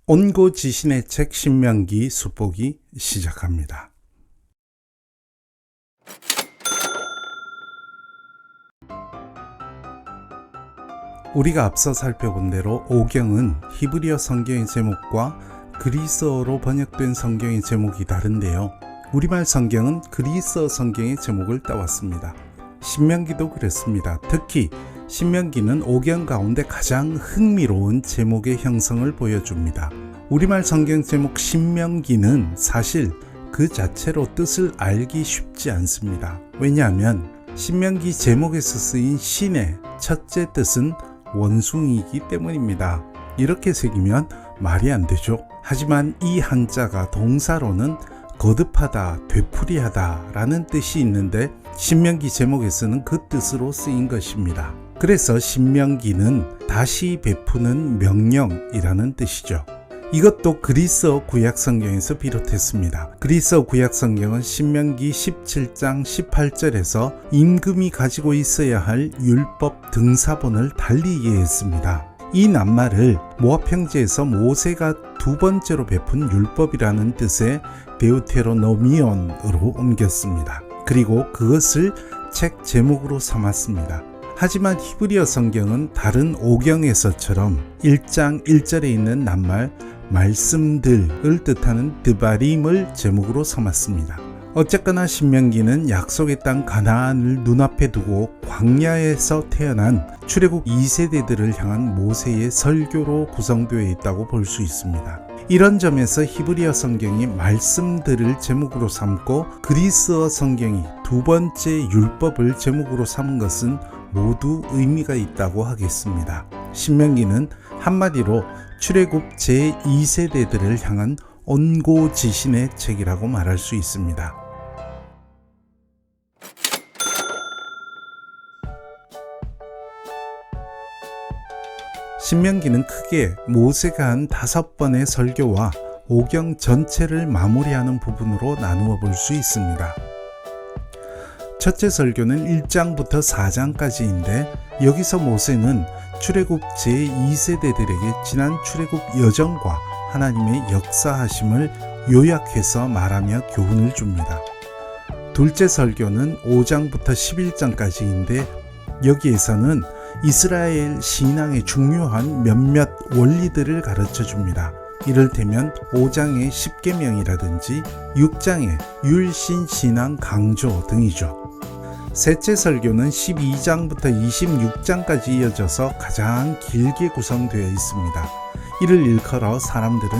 온고지신의 책 신명기 수보기 시작합니다. 우리가 앞서 살펴본 대로 오경은 히브리어 성경의 제목과 그리스어로 번역된 성경의 제목이 다른데요. 우리말 성경은 그리스어 성경의 제목을 따왔습니다. 신명기도 그랬습니다. 특히 신명기는 오경 가운데 가장 흥미로운 제목의 형성을 보여줍니다. 우리말 성경 제목 신명기는 사실 그 자체로 뜻을 알기 쉽지 않습니다. 왜냐하면 신명기 제목에서 쓰인 신의 첫째 뜻은 원숭이이기 때문입니다. 이렇게 새기면 말이 안 되죠. 하지만 이 한자가 동사로는 거듭하다, 되풀이하다 라는 뜻이 있는데 신명기 제목에서는 그 뜻으로 쓰인 것입니다. 그래서 신명기는 다시 베푸는 명령이라는 뜻이죠. 이것도 그리스어 구약성경에서 비롯했습니다. 그리스어 구약성경은 신명기 17장 18절에서 임금이 가지고 있어야 할 율법 등사본을 달리 이해했습니다. 이 낱말을 모압 형제에서 모세가 두 번째로 베푼 율법이라는 뜻의 데우테로노미온으로 옮겼습니다. 그리고 그것을 책 제목으로 삼았습니다. 하지만 히브리어 성경은 다른 오경에서처럼 1장 1절에 있는 낱말 말씀들을 뜻하는 드바림을 제목으로 삼았습니다. 어쨌거나 신명기는 약속의 땅 가나안을 눈앞에 두고 광야에서 태어난 출애굽 2세대들을 향한 모세의 설교로 구성되어 있다고 볼 수 있습니다. 이런 점에서 히브리어 성경이 말씀들을 제목으로 삼고 그리스어 성경이 두 번째 율법을 제목으로 삼은 것은 모두 의미가 있다고 하겠습니다. 신명기는 한마디로 출애굽 제2세대들을 향한 온고지신의 책이라고 말할 수 있습니다. 신명기는 크게 모세가 한 5번의 설교와 오경 전체를 마무리하는 부분으로 나누어 볼 수 있습니다. 첫째 설교는 1장부터 4장까지인데 여기서 모세는 출애굽 제2세대들에게 지난 출애굽 여정과 하나님의 역사하심을 요약해서 말하며 교훈을 줍니다. 둘째 설교는 5장부터 11장까지인데 여기에서는 이스라엘 신앙의 중요한 몇몇 원리들을 가르쳐 줍니다. 이를테면 5장의 10계명이라든지 6장의 율신 신앙 강조 등이죠. 셋째 설교는 12장부터 26장까지 이어져서 가장 길게 구성되어 있습니다. 이를 일컬어 사람들은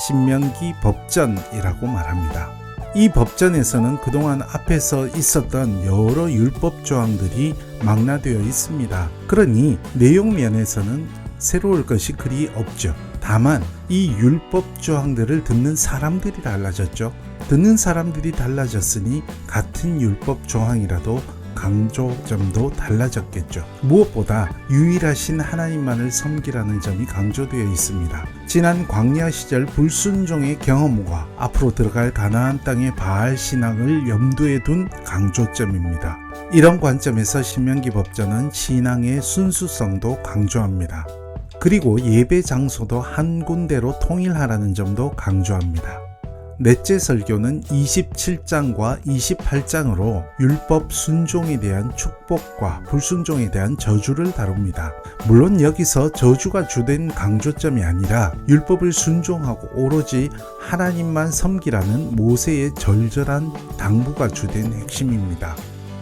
신명기 법전이라고 말합니다. 이 법전에서는 그동안 앞에서 있었던 여러 율법 조항들이 망라되어 있습니다. 그러니 내용 면에서는 새로울 것이 그리 없죠. 다만 이 율법 조항들을 듣는 사람들이 달라졌죠. 듣는 사람들이 달라졌으니 같은 율법 조항이라도 강조점도 달라졌겠죠. 무엇보다 유일하신 하나님만을 섬기라는 점이 강조되어 있습니다. 지난 광야 시절 불순종의 경험과 앞으로 들어갈 가나안 땅의 바알 신앙을 염두에 둔 강조점입니다. 이런 관점에서 신명기 법전은 신앙의 순수성도 강조합니다. 그리고 예배 장소도 한 군데로 통일하라는 점도 강조합니다. 넷째 설교는 27장과 28장으로 율법 순종에 대한 축복과 불순종에 대한 저주를 다룹니다. 물론 여기서 저주가 주된 강조점이 아니라 율법을 순종하고 오로지 하나님만 섬기라는 모세의 절절한 당부가 주된 핵심입니다.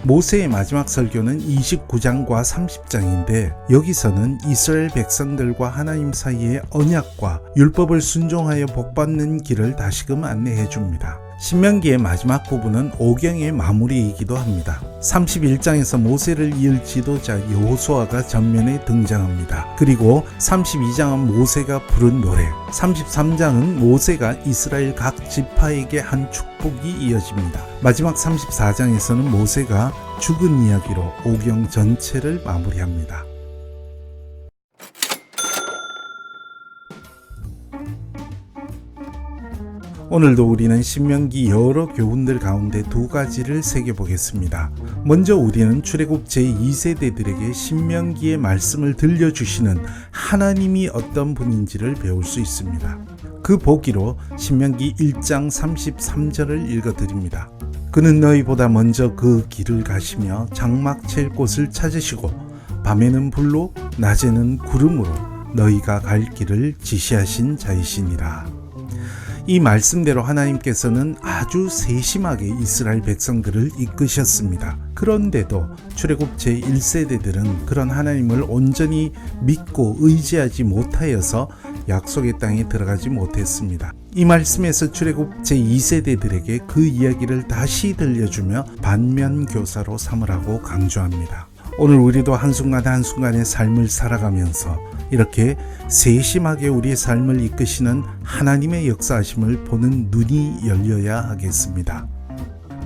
모세의 마지막 설교는 29장과 30장인데 여기서는 이스라엘 백성들과 하나님 사이의 언약과 율법을 순종하여 복받는 길을 다시금 안내해 줍니다. 신명기의 마지막 부분은 오경의 마무리이기도 합니다. 31장에서 모세를 이을 지도자 여호수아가 전면에 등장합니다. 그리고 32장은 모세가 부른 노래, 33장은 모세가 이스라엘 각 지파에게 한 축복이 이어집니다. 마지막 34장에서는 모세가 죽은 이야기로 오경 전체를 마무리합니다. 오늘도 우리는 신명기 여러 교훈들 가운데 두 가지를 새겨보겠습니다. 먼저 우리는 출애굽 제2세대들에게 신명기의 말씀을 들려주시는 하나님이 어떤 분인지를 배울 수 있습니다. 그 보기로 신명기 1장 33절을 읽어드립니다. 그는 너희보다 먼저 그 길을 가시며 장막 칠 곳을 찾으시고 밤에는 불로 낮에는 구름으로 너희가 갈 길을 지시하신 자이시니라. 이 말씀대로 하나님께서는 아주 세심하게 이스라엘 백성들을 이끄셨습니다. 그런데도 출애굽 제1세대들은 그런 하나님을 온전히 믿고 의지하지 못하여서 약속의 땅에 들어가지 못했습니다. 이 말씀에서 출애굽 제2세대들에게 그 이야기를 다시 들려주며 반면교사로 삼으라고 강조합니다. 오늘 우리도 한순간 한순간의 삶을 살아가면서 이렇게 세심하게 우리의 삶을 이끄시는 하나님의 역사하심을 보는 눈이 열려야 하겠습니다.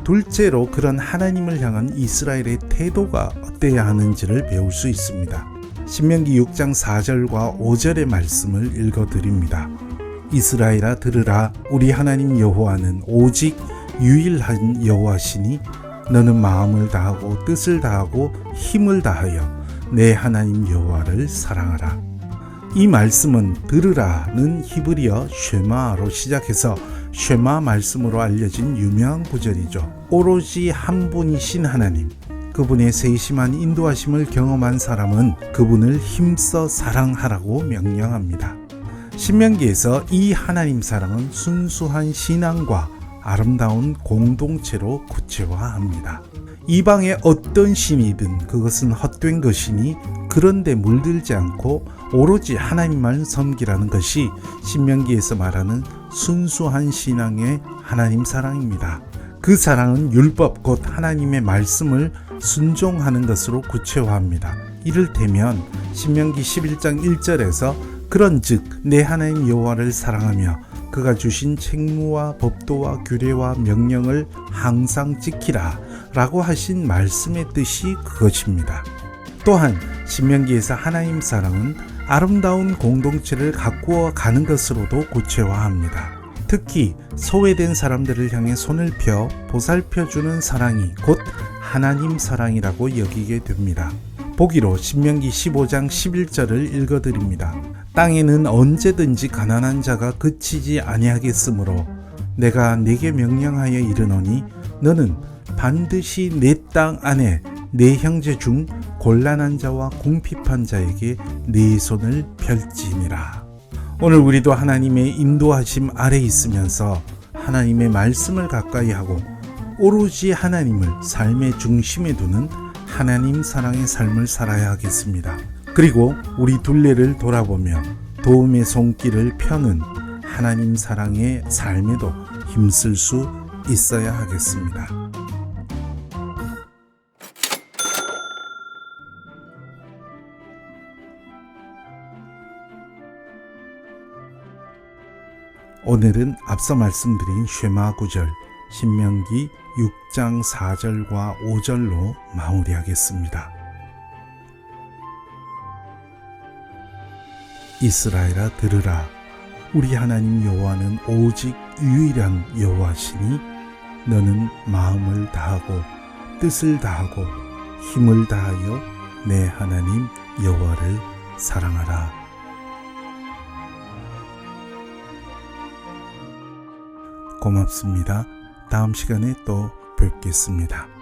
둘째로 그런 하나님을 향한 이스라엘의 태도가 어때야 하는지를 배울 수 있습니다. 신명기 6장 4절과 5절의 말씀을 읽어드립니다. 이스라엘아 들으라. 우리 하나님 여호와는 오직 유일한 여호와시니 너는 마음을 다하고 뜻을 다하고 힘을 다하여 내 하나님 여호와를 사랑하라. 이 말씀은 들으라는 히브리어 쉐마로 시작해서 쉐마 말씀으로 알려진 유명한 구절이죠. 오로지 한 분이신 하나님, 그분의 세심한 인도하심을 경험한 사람은 그분을 힘써 사랑하라고 명령합니다. 신명기에서 이 하나님 사랑은 순수한 신앙과 아름다운 공동체로 구체화합니다. 이방의 어떤 신이든 그것은 헛된 것이니 그런데 물들지 않고 오로지 하나님만 섬기라는 것이 신명기에서 말하는 순수한 신앙의 하나님 사랑입니다. 그 사랑은 율법 곧 하나님의 말씀을 순종하는 것으로 구체화합니다. 이를테면 신명기 11장 1절에서 그런즉 내 하나님 여호와를 사랑하며 그가 주신 책무와 법도와 규례와 명령을 항상 지키라 라고 하신 말씀의 뜻이 그것입니다. 또한 신명기에서 하나님 사랑은 아름다운 공동체를 가꾸어 가는 것으로도 구체화합니다. 특히 소외된 사람들을 향해 손을 펴 보살펴주는 사랑이 곧 하나님 사랑이라고 여기게 됩니다. 보기로 신명기 15장 11절을 읽어드립니다. 땅에는 언제든지 가난한 자가 그치지 아니하겠으므로 내가 네게 명령하여 이르노니 너는 반드시 내 땅 안에 내 형제 중 곤란한 자와 궁핍한 자에게 네 손을 펼지니라. 오늘 우리도 하나님의 인도하심 아래 있으면서 하나님의 말씀을 가까이 하고 오로지 하나님을 삶의 중심에 두는 하나님 사랑의 삶을 살아야 하겠습니다. 그리고 우리 둘레를 돌아보며 도움의 손길을 펴는 하나님 사랑의 삶에도 힘쓸 수 있어야 하겠습니다. 오늘은 앞서 말씀드린 쉐마 구절 신명기 6장 4절과 5절로 마무리하겠습니다. 이스라엘아 들으라. 우리 하나님 여호와는 오직 유일한 여호와시니 너는 마음을 다하고 뜻을 다하고 힘을 다하여 내 하나님 여호와를 사랑하라. 고맙습니다. 다음 시간에 또 뵙겠습니다.